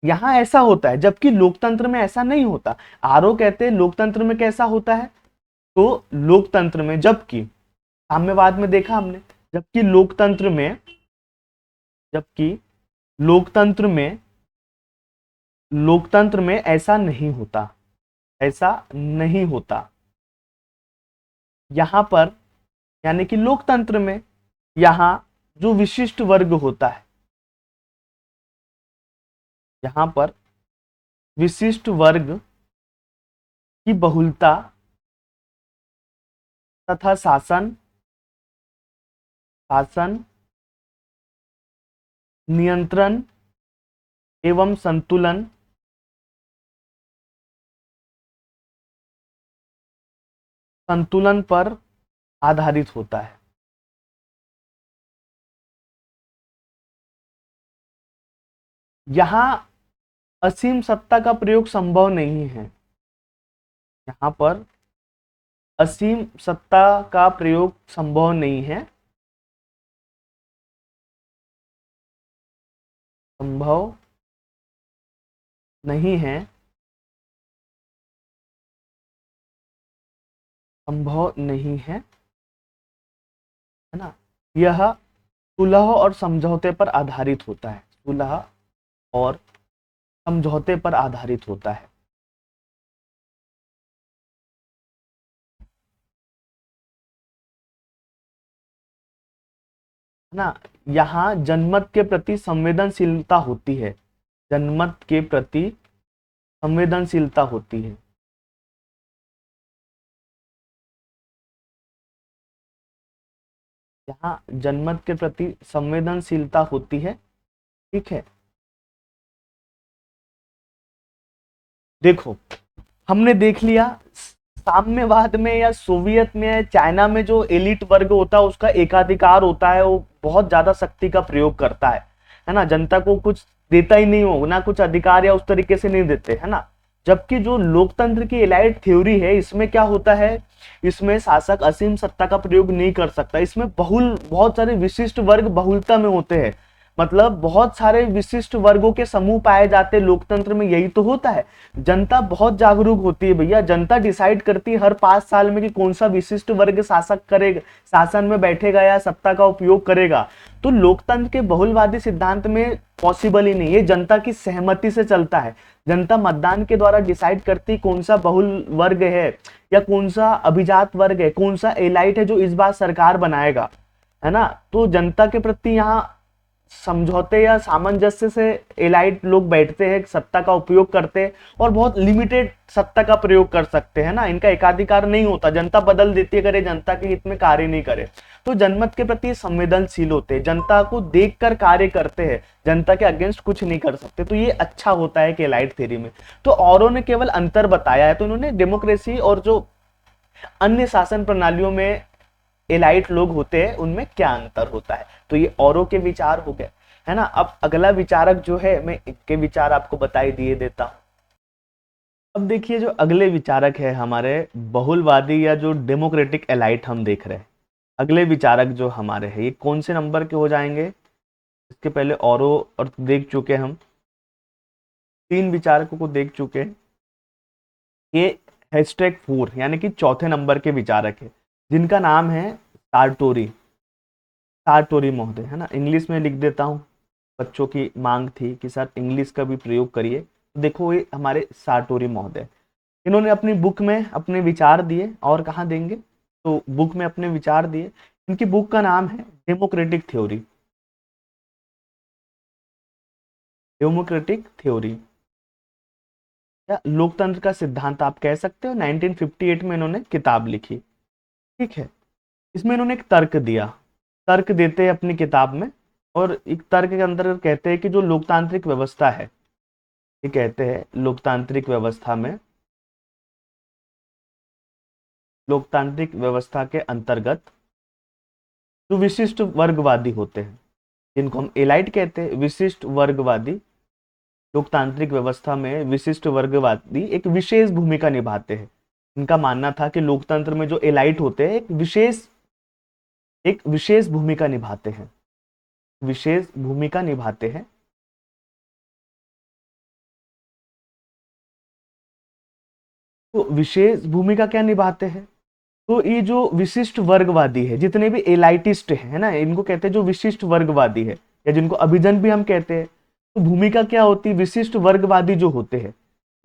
Speaker 1: यहां ऐसा होता है, जबकि लोकतंत्र में ऐसा नहीं होता। आरओ कहते हैं लोकतंत्र में कैसा होता है, तो लोकतंत्र में, जबकि साम्यवाद में देखा हमने, जबकि लोकतंत्र में, जबकि लोकतंत्र में, लोकतंत्र में ऐसा नहीं होता, ऐसा नहीं होता। यहां पर, यानी कि लोकतंत्र में, यहां जो विशिष्ट वर्ग होता है, यहां पर विशिष्ट वर्ग की बहुलता तथा शासन, शासन नियंत्रण एवं संतुलन, संतुलन पर आधारित होता है। यहां असीम सत्ता का प्रयोग संभव नहीं है, यहां पर असीम सत्ता का प्रयोग संभव नहीं है, संभव नहीं है, संभव नहीं है ना। यह सुलह और समझौते पर आधारित होता है, सुलह और समझौते पर आधारित होता है ना। यहाँ जनमत के प्रति संवेदनशीलता होती है, जनमत के प्रति संवेदनशीलता होती है। यहाँ जनमत के प्रति संवेदनशीलता होती है, ठीक है। देखो, हमने देख लिया साम्यवाद में या सोवियत में या चाइना में जो एलिट वर्ग होता है उसका एकाधिकार होता है, वो बहुत ज्यादा शक्ति का प्रयोग करता है ना, जनता को कुछ देता ही नहीं हो ना, कुछ अधिकार या उस तरीके से नहीं देते, है ना। जबकि जो लोकतंत्र की एलाइट थ्योरी है, इसमें क्या होता है, इसमें शासक असीम सत्ता का प्रयोग नहीं कर सकता, इसमें बहुत सारे विशिष्ट वर्ग बहुलता में होते हैं, मतलब बहुत सारे विशिष्ट वर्गों के समूह पाए जाते हैं लोकतंत्र में, यही तो होता है। जनता बहुत जागरूक होती है भैया, जनता डिसाइड करती है हर 5 साल में कि कौन सा विशिष्ट वर्ग शासक करेगा, शासन में बैठेगा या सत्ता का उपयोग करेगा। तो लोकतंत्र के बहुलवादी सिद्धांत में पॉसिबल ही नहीं, ये जनता की सहमति से चलता है। जनता मतदान के द्वारा डिसाइड करती कौन सा बहुल वर्ग है या कौन सा अभिजात वर्ग है, कौन सा एलाइट है जो इस बार सरकार बनाएगा, है ना। तो जनता के प्रति यहाँ समझौते या सामंजस्य से एलाइट लोग बैठते हैं, सत्ता का उपयोग करते हैं और बहुत लिमिटेड सत्ता का प्रयोग कर सकते हैं ना, इनका एकाधिकार नहीं होता, जनता बदल देती है अगर ये जनता के हित में कार्य नहीं करे। तो जनमत के प्रति संवेदनशील होते हैं, जनता को देखकर कार्य करते हैं, जनता के अगेंस्ट कुछ नहीं कर सकते, तो ये अच्छा होता है कि एलाइट थ्योरी में। तो औरों ने केवल अंतर बताया है, तो उन्होंने डेमोक्रेसी और जो अन्य शासन प्रणालियों में एलाइट लोग होते हैं उनमें क्या अंतर होता है, तो ये औरों के विचार हो गए, है ना। अब अगला विचारक जो है, मैं इनके विचार आपको बताई दिए देता हूं। अब देखिए, जो अगले विचारक है हमारे बहुलवादी या जो डेमोक्रेटिक एलाइट हम देख रहे हैं, अगले विचारक जो हमारे हैं ये कौन से नंबर के हो जाएंगे, इसके पहले औरों और देख चुके हम, 3 विचारकों को देख चुके हैं। ये #4 यानी कि चौथे नंबर के विचारक है, जिनका नाम है सार्टोरी, सार्टोरी महोदय, है ना। इंग्लिश में लिख देता हूँ, बच्चों की मांग थी कि सर इंग्लिश का भी प्रयोग करिए, तो देखो ये हमारे सार्टोरी महोदय, इन्होंने अपनी बुक में अपने विचार दिए, और कहाँ देंगे, तो बुक में अपने विचार दिए। इनकी बुक का नाम है डेमोक्रेटिक थ्योरी, डेमोक्रेटिक थ्योरी या लोकतंत्र का सिद्धांत आप कह सकते हो। 1958 में इन्होंने किताब लिखी, ठीक है। इसमें इन्होंने एक तर्क दिया, तर्क देते हैं अपनी किताब में, और एक तर्क के अंदर कहते हैं कि जो लोकतांत्रिक व्यवस्था है, ये कहते हैं लोकतांत्रिक व्यवस्था में, लोकतांत्रिक व्यवस्था के अंतर्गत जो विशिष्ट वर्गवादी होते हैं, जिनको हम एलाइट कहते हैं, विशिष्ट वर्गवादी, लोकतांत्रिक व्यवस्था में विशिष्ट वर्गवादी एक विशेष भूमिका निभाते हैं। इनका मानना था कि लोकतंत्र में जो एलाइट होते हैं एक विशेष भूमिका निभाते हैं, विशेष भूमिका निभाते हैं। तो विशेष भूमिका क्या निभाते हैं? तो ये जो विशिष्ट वर्गवादी है, जितने भी एलाइटिस्ट है ना, इनको कहते हैं जो विशिष्ट वर्गवादी है, या जिनको अभिजन भी हम कहते हैं। तो भूमिका क्या होती है? विशिष्ट वर्गवादी जो होते हैं,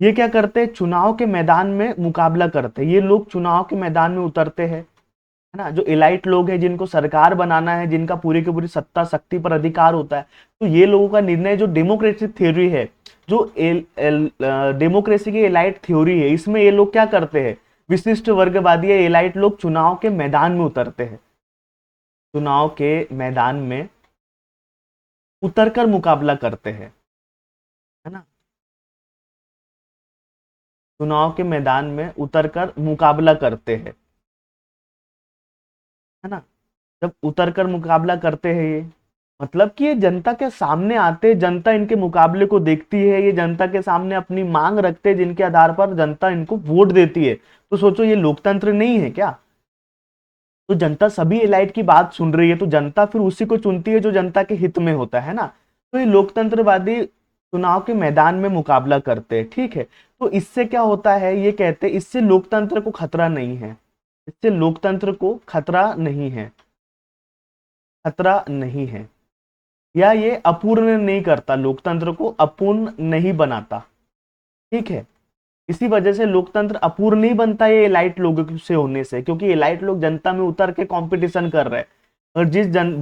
Speaker 1: ये क्या करते हैं? चुनाव के मैदान में मुकाबला करते हैं। ये लोग चुनाव के मैदान में उतरते हैं, है ना। जो इलाइट लोग हैं, जिनको सरकार बनाना है, जिनका पूरी की पूरी सत्ता शक्ति पर अधिकार होता है, तो ये लोगों का निर्णय, जो डेमोक्रेटिक थ्योरी है, जो डेमोक्रेसी की एलाइट थ्योरी है, इसमें ये लोग क्या करते हैं? विशिष्ट वर्गवादी एलाइट लोग चुनाव के मैदान में उतरते हैं, चुनाव के मैदान में उतरकर मुकाबला करते हैं, है ना। चुनाव के मैदान में उतरकर मुकाबला करते हैं, है ना। जब उतरकर मुकाबला करते हैं, ये मतलब कि ये जनता के सामने आते, जनता इनके मुकाबले को देखती है, ये जनता के सामने अपनी मांग रखते हैं, जिनके आधार पर जनता इनको वोट देती है। तो सोचो, ये लोकतंत्र नहीं है क्या? तो जनता सभी एलाइट की बात सुन रही है, तो जनता फिर उसी को चुनती है जो जनता के हित में होता है ना। तो ये लोकतंत्रवादी चुनाव के मैदान में मुकाबला करते हैं, ठीक है। तो इससे क्या होता है? ये कहते हैं इससे लोकतंत्र को खतरा नहीं है, इससे लोकतंत्र को खतरा नहीं है, खतरा नहीं है, या ये अपूर्ण नहीं करता, लोकतंत्र को अपूर्ण नहीं बनाता, ठीक है। इसी वजह से लोकतंत्र अपूर्ण नहीं बनता ये एलाइट लोगों से होने से, क्योंकि एलाइट लोग जनता में उतर के कंपटीशन कर रहे हैं। और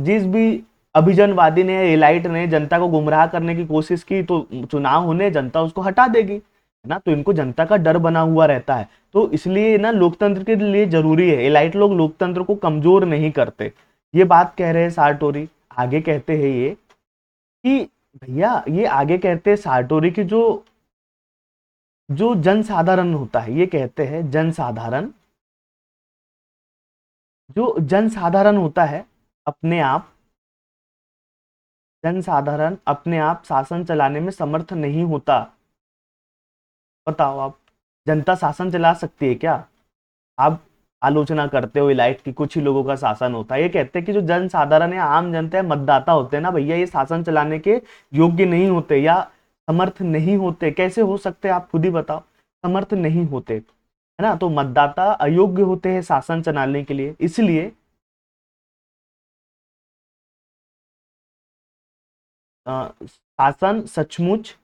Speaker 1: जिस भी अभिजनवादी ने, एलाइट ने जनता को गुमराह करने की कोशिश की, तो चुनाव होने जनता उसको हटा देगी, है ना। तो इनको जनता का डर बना हुआ रहता है। तो इसलिए ना लोकतंत्र के लिए जरूरी है, एलाइट लोग लोकतंत्र को कमजोर नहीं करते। ये बात कह रहे हैं सार्टोरी। आगे कहते हैं ये कि भैया, ये आगे कहते हैं सार्टोरी की, जो जो जनसाधारण होता है, ये कहते हैं जनसाधारण, जो जनसाधारण होता है अपने आप, जनसाधारण अपने आप शासन चलाने में समर्थ नहीं होता। बताओ आप, जनता शासन चला सकती है क्या? आप आलोचना करते हो इलाइट की, कुछ ही लोगों का शासन होता है। ये कहते हैं कि जो जनसाधारण है, आम जनता है, मतदाता होते हैं ना भैया, ये शासन चलाने के योग्य नहीं होते, या समर्थ नहीं होते। कैसे हो सकते हैं आप खुद ही बताओ, समर्थ नहीं होते, है ना। तो मतदाता अयोग्य होते हैं शासन चलाने के लिए, इसलिए शासन सचमुच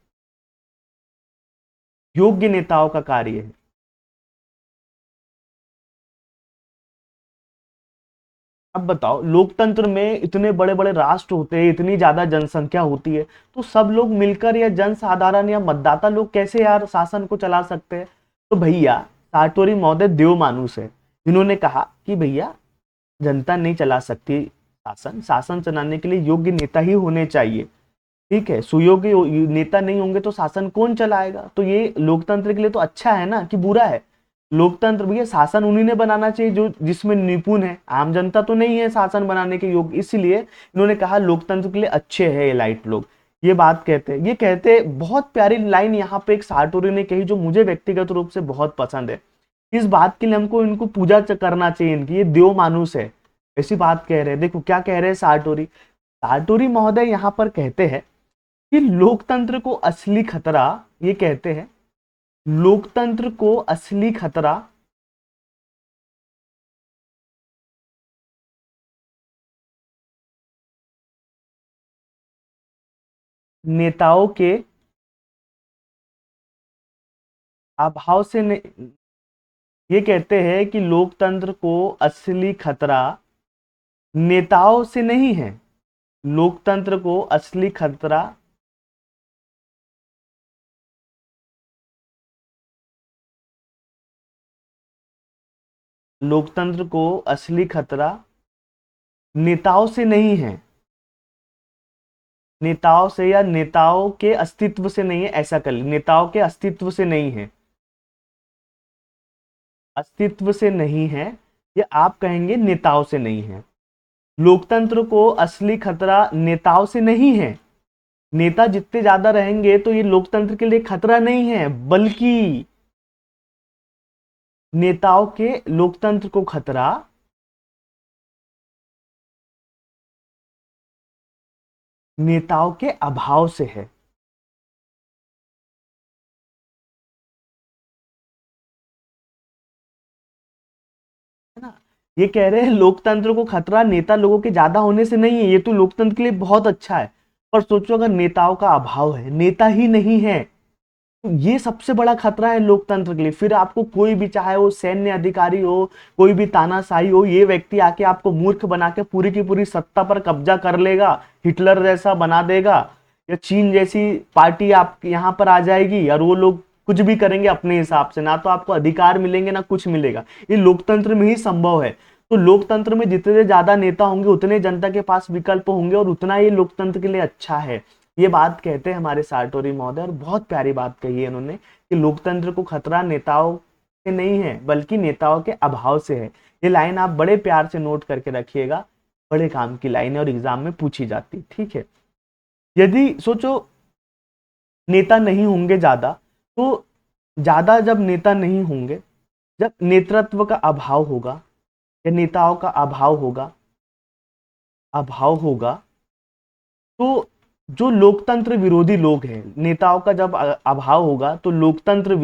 Speaker 1: योग्य नेताओं का कार्य है। अब बताओ, लोकतंत्र में इतने बड़े बड़े राष्ट्र होते हैं, इतनी ज्यादा जनसंख्या होती है, तो सब लोग मिलकर या जनसाधारण या मतदाता लोग कैसे यार शासन को चला सकते हैं? तो भैया, साटोरी महोदय देव मानुस है, इन्होंने कहा कि भैया, जनता नहीं चला सकती शासन, शासन चलाने के लिए योग्य नेता ही होने चाहिए, ठीक है। सुयोग्य नेता नहीं होंगे तो शासन कौन चलाएगा? तो ये लोकतंत्र के लिए तो अच्छा है ना, कि बुरा है? लोकतंत्र भैया, शासन उन्हीं ने बनाना चाहिए जो जिसमें निपुण है, आम जनता तो नहीं है शासन बनाने के योग्य। इसलिए इन्होंने कहा लोकतंत्र के लिए अच्छे है एलाइट लोग। ये बात कहते हैं, ये कहते हैं। बहुत प्यारी लाइन यहाँ पे एक सार्टोरी ने कही, जो मुझे व्यक्तिगत रूप से बहुत पसंद है। इस बात के लिए हमको इनको पूजा करना चाहिए इनकी, ये देव मानुस है, ऐसी बात कह रहे हैं। देखो क्या कह रहे हैं सार्टोरी। सार्टोरी महोदय यहाँ पर कहते हैं कि लोकतंत्र को असली खतरा, ये कहते हैं, लोकतंत्र को असली खतरा नेताओं के अभाव से नहीं। ये कहते हैं कि लोकतंत्र को असली खतरा नेताओं से नहीं है, लोकतंत्र को असली खतरा लोकतंत्र को असली खतरा नेताओं से नहीं है, नेताओं से या नेताओं के अस्तित्व से नहीं है, ऐसा कर ले, नेताओं के अस्तित्व से नहीं है, अस्तित्व से नहीं है, या आप कहेंगे नेताओं से नहीं है। लोकतंत्र को असली खतरा नेताओं से नहीं है। नेता जितने ज्यादा रहेंगे तो ये लोकतंत्र के लिए खतरा नहीं है, बल्कि नेताओं के लोकतंत्र को खतरा नेताओं के अभाव से है। ये कह रहे हैं लोकतंत्र को खतरा नेता लोगों के ज्यादा होने से नहीं है, ये तो लोकतंत्र के लिए बहुत अच्छा है। पर सोचो अगर नेताओं का अभाव है, नेता ही नहीं है, तो ये सबसे बड़ा खतरा है लोकतंत्र के लिए। फिर आपको कोई भी, चाहे वो सैन्य अधिकारी हो, कोई भी तानाशाही हो, ये व्यक्ति आके आपको मूर्ख बना के पूरी की पूरी सत्ता पर कब्जा कर लेगा, हिटलर जैसा बना देगा, या चीन जैसी पार्टी आप यहाँ पर आ जाएगी और वो लोग कुछ भी करेंगे अपने हिसाब से, ना तो आपको अधिकार मिलेंगे ना कुछ मिलेगा। ये लोकतंत्र में ही संभव है। तो लोकतंत्र में जितने ज्यादा नेता होंगे उतने जनता के पास विकल्प होंगे और उतना ये लोकतंत्र के लिए अच्छा है। ये बात कहते हैं हमारे सार्टोरी महोदय, और बहुत प्यारी बात कही है इन्होंने कि लोकतंत्र को खतरा नेताओं से नहीं है बल्कि नेताओं के अभाव से है। ये लाइन आप बड़े प्यार से नोट करके रखिएगा, बड़े काम की लाइन है और एग्जाम में पूछी जाती, ठीक है। यदि सोचो नेता नहीं होंगे ज्यादा, तो ज्यादा जब नेता नहीं होंगे, जब नेतृत्व का अभाव होगा या नेताओं का अभाव होगा, तो जो लोकतंत्र विरोधी लोग हैं, नेताओं का जब अभाव होगा तो लोकतंत्र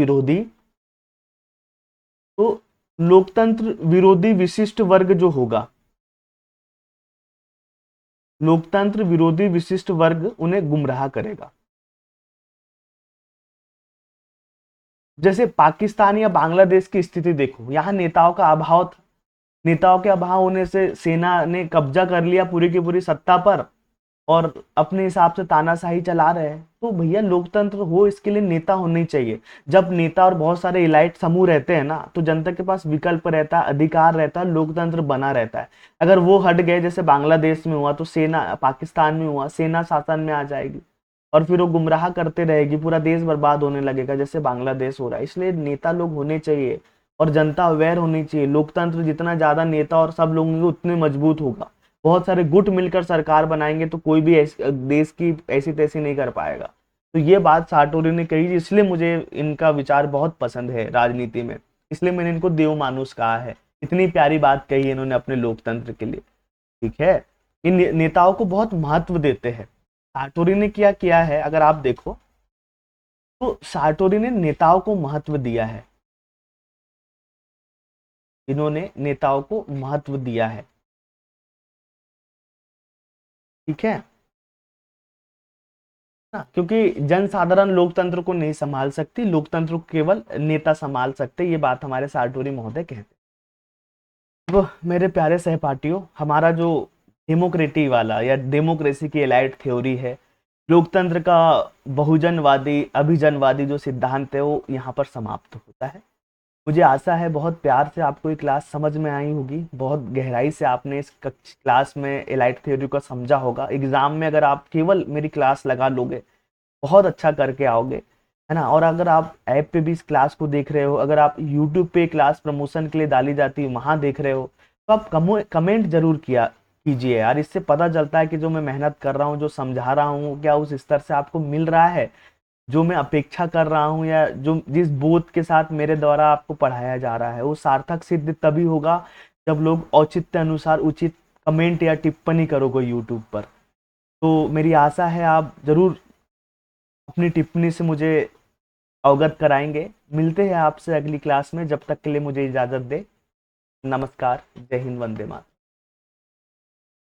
Speaker 1: विरोधी विशिष्ट वर्ग जो होगा, लोकतंत्र विरोधी विशिष्ट वर्ग उन्हें गुमराह करेगा। जैसे पाकिस्तान या बांग्लादेश की स्थिति देखो, यहाँ नेताओं का अभाव था, नेताओं के अभाव होने से सेना ने कब्जा कर लिया पूरी की पूरी सत्ता पर और अपने हिसाब से तानाशाही चला रहे हैं। तो भैया लोकतंत्र हो, इसके लिए नेता होने ही चाहिए। जब नेता और बहुत सारे इलाइट समूह रहते हैं ना, तो जनता के पास विकल्प रहता है, अधिकार रहता है, लोकतंत्र बना रहता है। अगर वो हट गए, जैसे बांग्लादेश में हुआ, तो सेना, पाकिस्तान में हुआ, सेना शासन में आ जाएगी और फिर वो गुमराह करते रहेगी, पूरा देश बर्बाद होने लगेगा जैसे बांग्लादेश हो रहा है। इसलिए नेता लोग होने चाहिए और जनता अवेयर होनी चाहिए। लोकतंत्र जितना ज्यादा नेता और सब लोग होंगे उतने मजबूत होगा। बहुत सारे गुट मिलकर सरकार बनाएंगे तो कोई भी देश की ऐसी तैसी नहीं कर पाएगा। तो ये बात साटोरी ने कही, इसलिए मुझे इनका विचार बहुत पसंद है राजनीति में, इसलिए मैंने इनको देव मानुस कहा है। इतनी प्यारी बात कही है इन्होंने अपने लोकतंत्र के लिए, ठीक है। इन नेताओं को बहुत महत्व देते हैं। साटोरी ने क्या किया है, अगर आप देखो तो साटोरी ने नेताओं को महत्व दिया है, इन्होंने नेताओं को महत्व दिया है, ठीक है ना। क्योंकि जनसाधारण लोकतंत्र को नहीं संभाल सकती, लोकतंत्र को केवल नेता संभाल सकते, ये बात हमारे साटोरी महोदय कहते हैं। वो मेरे प्यारे सहपाठियों, हमारा जो डेमोक्रेटी वाला या डेमोक्रेसी की एलाइड थ्योरी है, लोकतंत्र का बहुजनवादी अभिजनवादी जो सिद्धांत है, वो यहाँ पर समाप्त होता है। मुझे आशा है बहुत प्यार से आपको ये क्लास समझ में आई होगी, बहुत गहराई से आपने इस क्लास में एलाइट थ्योरी को समझा होगा। एग्जाम में अगर आप केवल मेरी क्लास लगा लोगे, बहुत अच्छा करके आओगे, है ना। और अगर आप ऐप पे भी इस क्लास को देख रहे हो, अगर आप यूट्यूब पे क्लास प्रमोशन के लिए डाली जाती है वहां देख रहे हो, तो आप कमेंट जरूर किया कीजिए यार। इससे पता चलता है कि जो मैं मेहनत कर रहा हूँ, जो समझा रहा हूँ, क्या उस स्तर से आपको मिल रहा है जो मैं अपेक्षा कर रहा हूँ, या जो जिस बोध के साथ मेरे द्वारा आपको पढ़ाया जा रहा है वो सार्थक सिद्ध तभी होगा जब लोग औचित्य अनुसार उचित कमेंट या टिप्पणी करोगे यूट्यूब पर। तो मेरी आशा है आप जरूर अपनी टिप्पणी से मुझे अवगत कराएंगे। मिलते हैं आपसे अगली क्लास में, जब तक के लिए मुझे इजाज़त दे। नमस्कार, जय हिंद, वंदे मातरम।